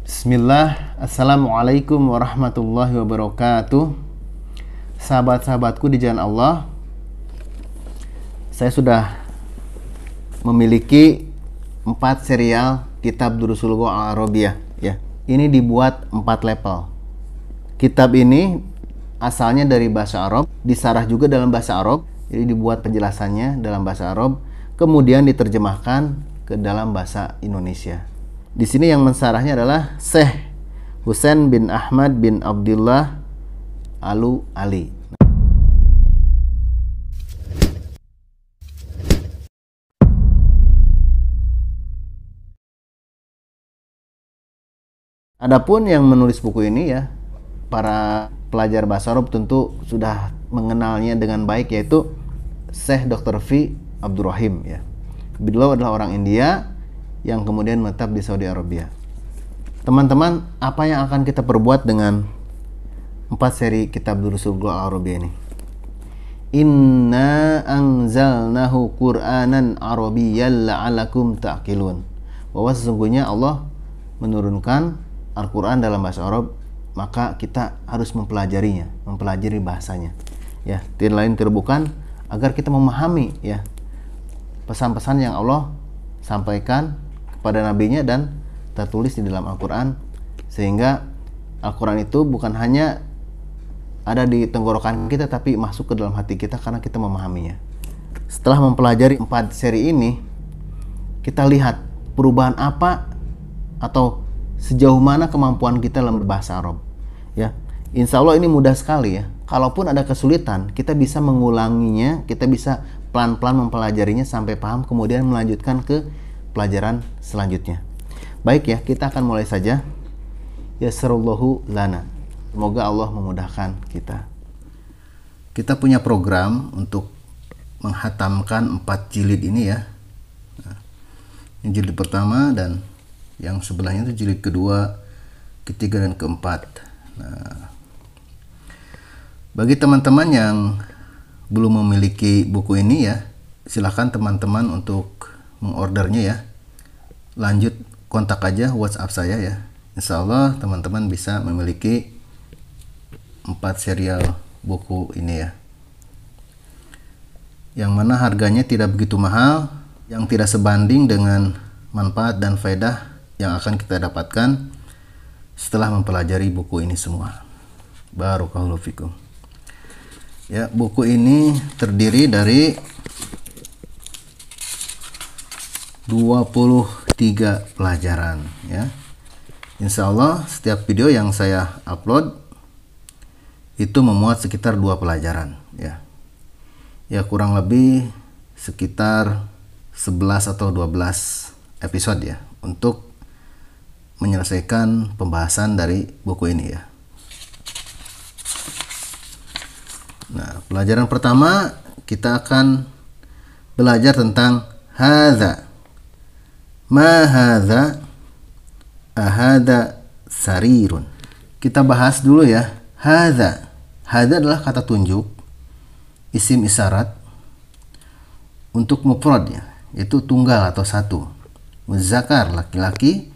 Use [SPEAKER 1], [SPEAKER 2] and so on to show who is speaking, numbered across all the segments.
[SPEAKER 1] Bismillah, Assalamualaikum warahmatullahi wabarakatuh. Sahabat-sahabatku di jalan Allah, saya sudah memiliki 4 serial kitab Durusul Lughah Al-Arabiyah ya. Ini dibuat 4 level. Kitab ini asalnya dari bahasa Arab, disarah juga dalam bahasa Arab. Jadi dibuat penjelasannya dalam bahasa Arab, kemudian diterjemahkan ke dalam bahasa Indonesia. Di sini yang mensarahnya adalah Syekh Husain bin Ahmad bin Abdullah Al-Ali. Adapun yang menulis buku ini ya, para pelajar bahasa Arab tentu sudah mengenalnya dengan baik, yaitu Syekh Dr. V. Abdurrahim ya. Beliau adalah orang India yang kemudian menetap di Saudi Arabia. Teman-teman, apa yang akan kita perbuat dengan 4 seri kitab Durusul Lughah Al-Arabiyah ini? Inna anzalnahu Qur'anan Arabiyyan la'alakum ta'qilun. Bahwa sesungguhnya Allah menurunkan Al-Quran dalam bahasa Arab, maka kita harus mempelajarinya, mempelajari bahasanya. Ya, tidak lain tidak bukan agar kita memahami ya pesan-pesan yang Allah sampaikan kepada nabinya dan tertulis di dalam Al-Quran, sehingga Al-Quran itu bukan hanya ada di tenggorokan kita tapi masuk ke dalam hati kita karena kita memahaminya. Setelah mempelajari 4 seri ini, kita lihat perubahan apa atau sejauh mana kemampuan kita dalam berbahasa Arab ya. Insya Allah ini mudah sekali ya. Kalaupun ada kesulitan, kita bisa mengulanginya, kita bisa pelan-pelan mempelajarinya sampai paham, kemudian melanjutkan ke pelajaran selanjutnya. Baik ya, kita akan mulai saja. Yassarallahu lana. Semoga Allah memudahkan kita. Kita punya program untuk menghatamkan 4 jilid ini ya. Nah, ini jilid pertama dan yang sebelahnya itu jilid kedua, ketiga dan keempat. Nah, bagi teman-teman yang belum memiliki buku ini ya, silahkan teman-teman untuk mengordernya ya. Lanjut kontak aja WhatsApp saya ya. Insya Allah teman-teman bisa memiliki 4 serial buku ini ya, yang mana harganya tidak begitu mahal, yang tidak sebanding dengan manfaat dan faedah yang akan kita dapatkan setelah mempelajari buku ini semua. Barakallahu fikum. Ya, buku ini terdiri dari 23 pelajaran ya. Insya Allah setiap video yang saya upload itu memuat sekitar 2 pelajaran ya. Ya, kurang lebih sekitar 11 atau 12 episode ya untuk menyelesaikan pembahasan dari buku ini ya. Nah, pelajaran pertama kita akan belajar tentang hadza. Ma hadza? Ahadza sarirun. Kita bahas dulu ya. Hadza. Hadza adalah kata tunjuk, isim isyarat untuk mufradnya, yaitu tunggal atau satu. Muzakkar, laki-laki,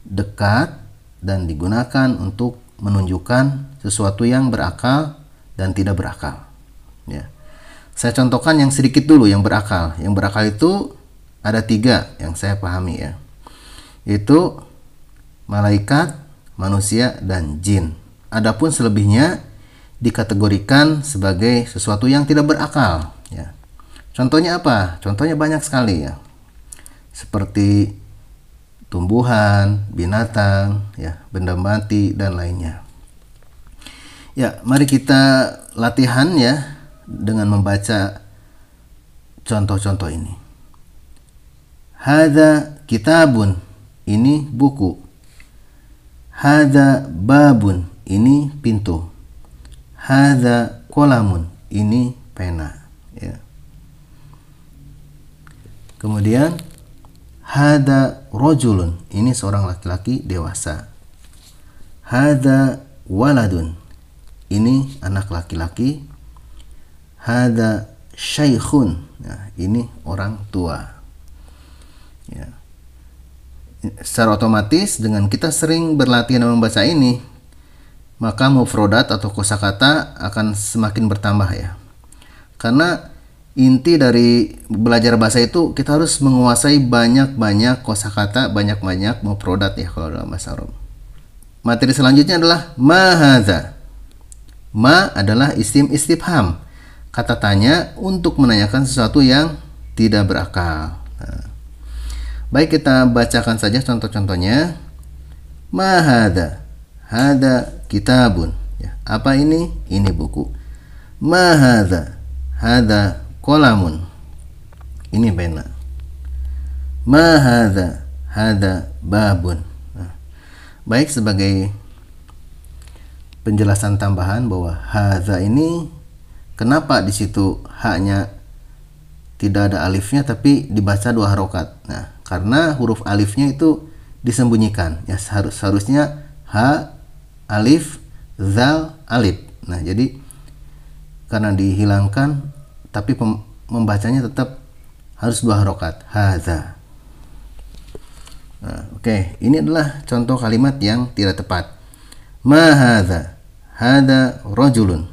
[SPEAKER 1] dekat dan digunakan untuk menunjukkan sesuatu yang berakal dan tidak berakal ya. Saya contohkan yang sedikit dulu yang berakal. Yang berakal itu ada 3 yang saya pahami ya, yaitu malaikat, manusia, dan jin. Adapun selebihnya dikategorikan sebagai sesuatu yang tidak berakal ya. Contohnya apa? Contohnya banyak sekali ya, seperti tumbuhan, binatang ya, benda mati dan lainnya. Ya, mari kita latihan ya dengan membaca contoh-contoh ini. Hadza kitabun, ini buku. Hadza babun, ini pintu. Hadza qalamun, ini pena ya. Kemudian hadza rajulun, ini seorang laki-laki dewasa. Hadza waladun, ini anak laki-laki. Hadza syaikhun, nah, ini orang tua ya. secara otomatis dengan kita sering berlatih dalam bahasa ini, maka mufrodat atau kosakata akan semakin bertambah ya. Karena inti dari belajar bahasa itu kita harus menguasai banyak-banyak kosakata, banyak-banyak mufrodat ya kalau dalam bahasa Arab. Materi selanjutnya adalah ma hadza. Ma adalah isim istifham, kata tanya untuk menanyakan sesuatu yang tidak berakal. Nah, baik, kita bacakan saja contoh-contohnya. Ma hadza. Hadza kitabun. Ya, apa ini? Ini buku. Ma hadza. Hadza qalamun. Ini pena. Ma hadza. Hadza babun. Nah, baik, sebagai penjelasan tambahan bahwa hadza ini kenapa di situ haknya tidak ada alifnya tapi dibaca 2 harokat. Nah, karena huruf alifnya itu disembunyikan. Ya, seharusnya ha, alif, zal, alif. Nah, jadi karena dihilangkan tapi membacanya tetap harus 2 harokat. Hadza. Nah, oke, ini adalah contoh kalimat yang tidak tepat. Ma hadza. Hadza rajulun.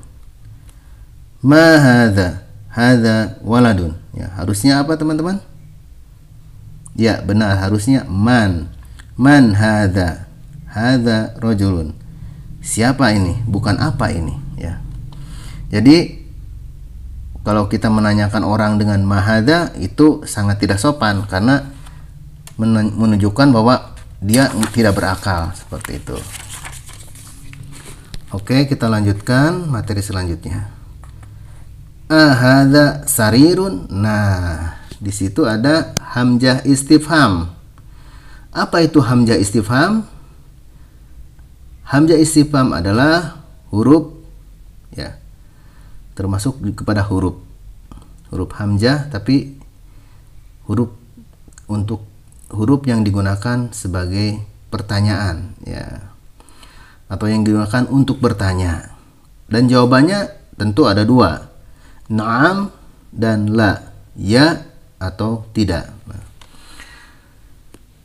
[SPEAKER 1] Ma hadza. Hadza waladun. Ya, harusnya apa teman-teman? Ya, benar, harusnya man. Man hadza. Hadza rajulun. Siapa ini? Bukan apa ini, ya. Jadi kalau kita menanyakan orang dengan ma hadza itu sangat tidak sopan karena menunjukkan bahwa dia tidak berakal, seperti itu. Oke, kita lanjutkan materi selanjutnya. Ahadza sarirun. Nah, di situ ada hamzah istifham. Apa itu hamzah istifham? Hamzah istifham adalah huruf ya, termasuk kepada huruf hamzah, tapi untuk huruf yang digunakan sebagai pertanyaan ya, atau yang digunakan untuk bertanya. Dan jawabannya tentu ada 2, na'am dan la, ya atau tidak.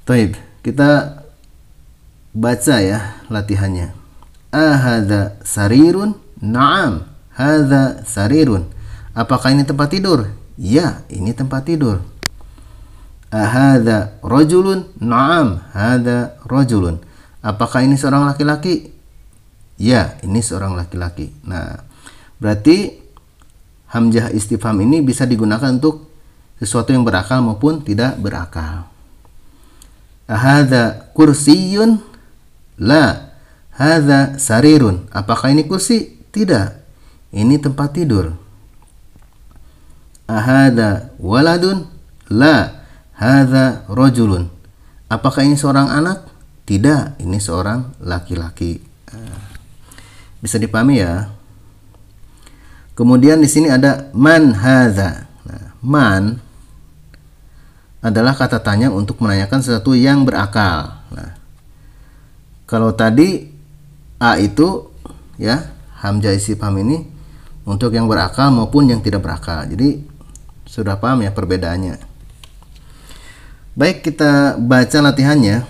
[SPEAKER 1] Baik, kita baca ya latihannya. Ahadza sarirun? Na'am, hadza sarirun. Apakah ini tempat tidur? Ya, ini tempat tidur. Ahadza rajulun? Na'am, hadza rajulun. Apakah ini seorang laki-laki? Ya, ini seorang laki-laki. Nah, berarti hamzah istifham ini bisa digunakan untuk sesuatu yang berakal maupun tidak berakal. Ahadza kursiyun? La, hadza sarirun. Apakah ini kursi? Tidak, ini tempat tidur. Ahadza waladun? La, hadza rajulun. Apakah ini seorang anak? Tidak, ini seorang laki-laki. Bisa dipahami ya. Kemudian di sini ada man hadza. Nah, man adalah kata tanya untuk menanyakan sesuatu yang berakal. Nah, kalau tadi a itu ya, hamzah istifham ini untuk yang berakal maupun yang tidak berakal. Jadi sudah paham ya perbedaannya. Baik, kita baca latihannya.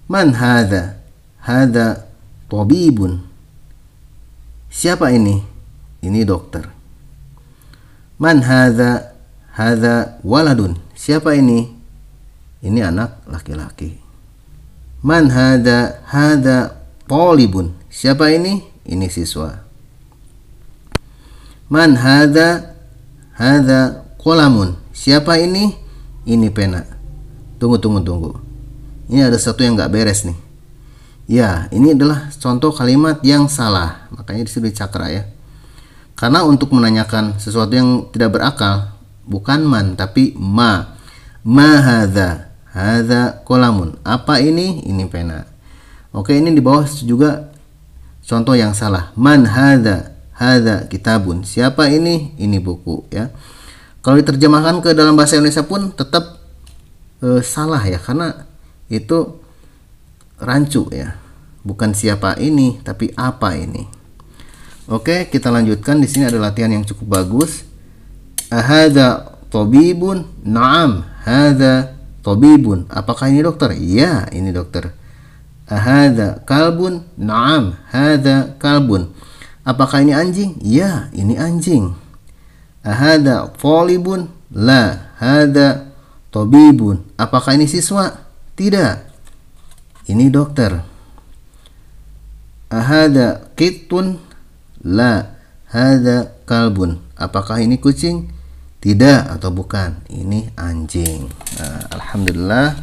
[SPEAKER 1] Man hadza? Hadza tabibun. Siapa ini? Ini dokter. Man hadza? Hadza waladun. Siapa ini? Ini anak laki-laki. Man hadza? Hadza talibun. Siapa ini? Ini siswa. Man hadza? Hadza qalamun. Siapa ini? Ini pena. Tunggu. Ini ada sesuatu yang nggak beres nih. Ya, ini adalah contoh kalimat yang salah. Makanya disitu dicakra ya. Karena untuk menanyakan sesuatu yang tidak berakal, bukan man tapi ma. Ma hadza? Hadza qalamun. Apa ini? Ini pena. Oke, ini di bawah juga contoh yang salah. Man hadza? Hadza kitabun. Siapa ini? Ini buku ya. Kalau diterjemahkan ke dalam bahasa Indonesia pun tetap salah ya, karena itu rancu ya. Bukan siapa ini, tapi apa ini. Oke, kita lanjutkan. Di sini ada latihan yang cukup bagus. Ahadza tabibun? Na'am, hadza tabibun? Apakah ini dokter? Ya, ini dokter. Ahadza kalbun? Naam, hadza kalbun. Apakah ini anjing? Ya, ini anjing. Ahadza talibun? La, hadza tabibun. Apakah ini siswa? Tidak, ini dokter. Ahadza qittun? La, hadza kalbun. Apakah ini kucing? Tidak atau bukan, ini anjing. Nah, alhamdulillah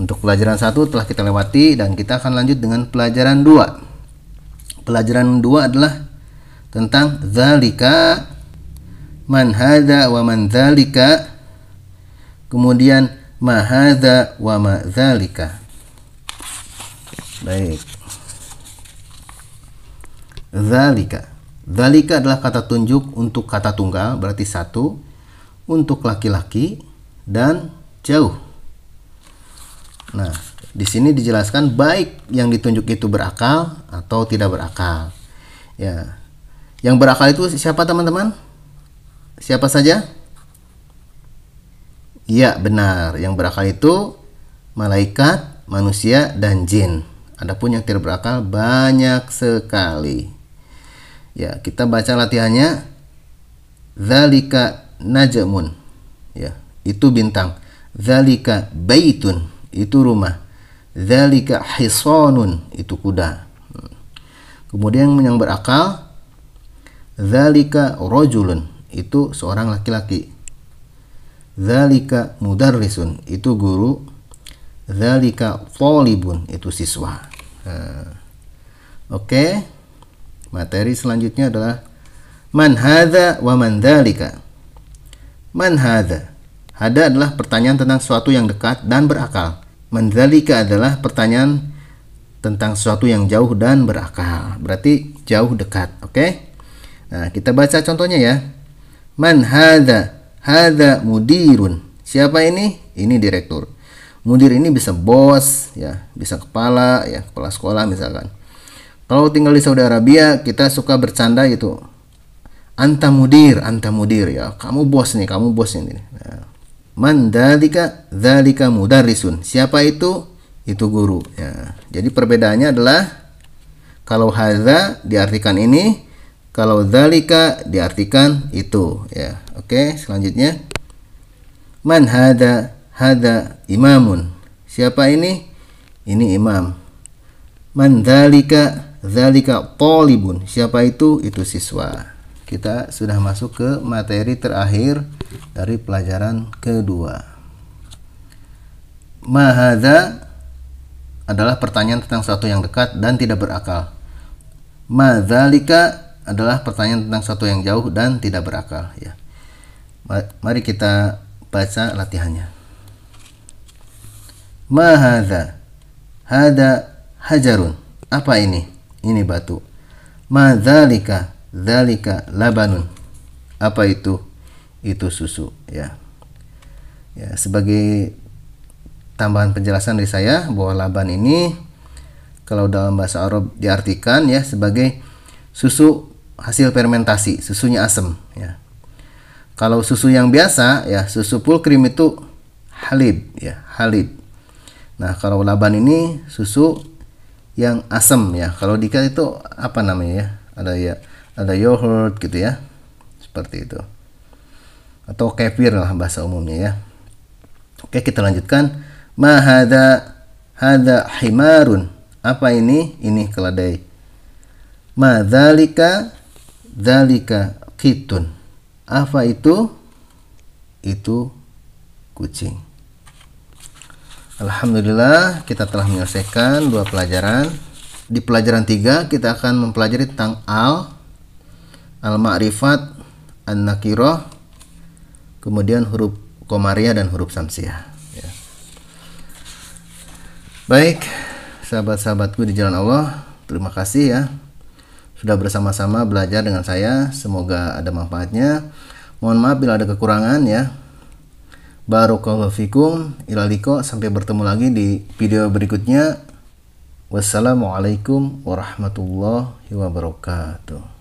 [SPEAKER 1] untuk pelajaran 1 telah kita lewati dan kita akan lanjut dengan pelajaran 2. Pelajaran 2 adalah tentang dzalika, man hadza wa man dzalika, kemudian ma hadza wa ma dzalika. Baik. Dzalika. Dzalika adalah kata tunjuk untuk kata tunggal, berarti 1, untuk laki-laki dan jauh. Nah, di sini dijelaskan baik yang ditunjuk itu berakal atau tidak berakal. Ya. Yang berakal itu siapa, teman-teman? Siapa saja? Ya, benar. Yang berakal itu malaikat, manusia, dan jin. Adapun yang tidak berakal banyak sekali. Ya, kita baca latihannya. Dzalika najmun. Ya, itu bintang. Dzalika baitun, itu rumah. Dzalika hisanun, itu kuda. Kemudian yang berakal, dzalika rajulun, itu seorang laki-laki. Dzalika mudarrisun, itu guru. Dzalika thalibun, itu siswa. Oke. Materi selanjutnya adalah man hadza wa man dzalika. Man hadza. Hadza adalah pertanyaan tentang sesuatu yang dekat dan berakal. Man dzalika adalah pertanyaan tentang sesuatu yang jauh dan berakal. Berarti jauh dekat, oke? Nah, kita baca contohnya ya. Man hadza. Hadza mudirun. Siapa ini? Ini direktur. Mudir ini bisa bos, ya, bisa kepala, ya, kepala sekolah misalkan. Kalau tinggal di Saudi Arabia, kita suka bercanda gitu. Anta mudir ya. Kamu bos nih, kamu bos ini. Nah. Man dzalika, dzalika mudarrisun. Siapa itu? Itu guru. Ya. Jadi perbedaannya adalah kalau hadza diartikan ini, kalau dzalika diartikan itu. Ya. Oke, selanjutnya. Man hadza, hadza imamun. Siapa ini? Ini imam. Man dzalika, dzalika talibun. Siapa itu? Itu siswa. Kita sudah masuk ke materi terakhir dari pelajaran kedua. Ma hadza adalah pertanyaan tentang sesuatu yang dekat dan tidak berakal. Ma dzalika adalah pertanyaan tentang sesuatu yang jauh dan tidak berakal, ya. Mari kita baca latihannya. Ma hadza. Hadza hajarun. Apa ini? Ini batu. Ma dzalika. Dzalika labanun. Apa itu? Itu susu, ya. Ya, sebagai tambahan penjelasan dari saya bahwa laban ini kalau dalam bahasa Arab diartikan ya sebagai susu hasil fermentasi, susunya asam, ya. Kalau susu yang biasa ya susu full cream itu halib, ya, halib. Nah, kalau laban ini susu yang asam, ya. Kalau dika itu apa namanya ya? Ada yogurt gitu ya. Seperti itu. Atau kefir lah bahasa umumnya ya. Oke, kita lanjutkan. Ma hadza himarun. Apa ini? Ini keledai. Ma dzalika qitun. Apa itu? Itu kucing. Alhamdulillah kita telah menyelesaikan 2 pelajaran. Di pelajaran 3 kita akan mempelajari tentang al-ma'rifat, an-nakirah, kemudian huruf komariah dan huruf samsiah, ya. Baik, sahabat-sahabatku di jalan Allah, terima kasih ya sudah bersama-sama belajar dengan saya. Semoga ada manfaatnya. Mohon maaf bila ada kekurangan ya. Barakallahu fikum. Ila liqa, sampai bertemu lagi di video berikutnya. Wassalamualaikum warahmatullahi wabarakatuh.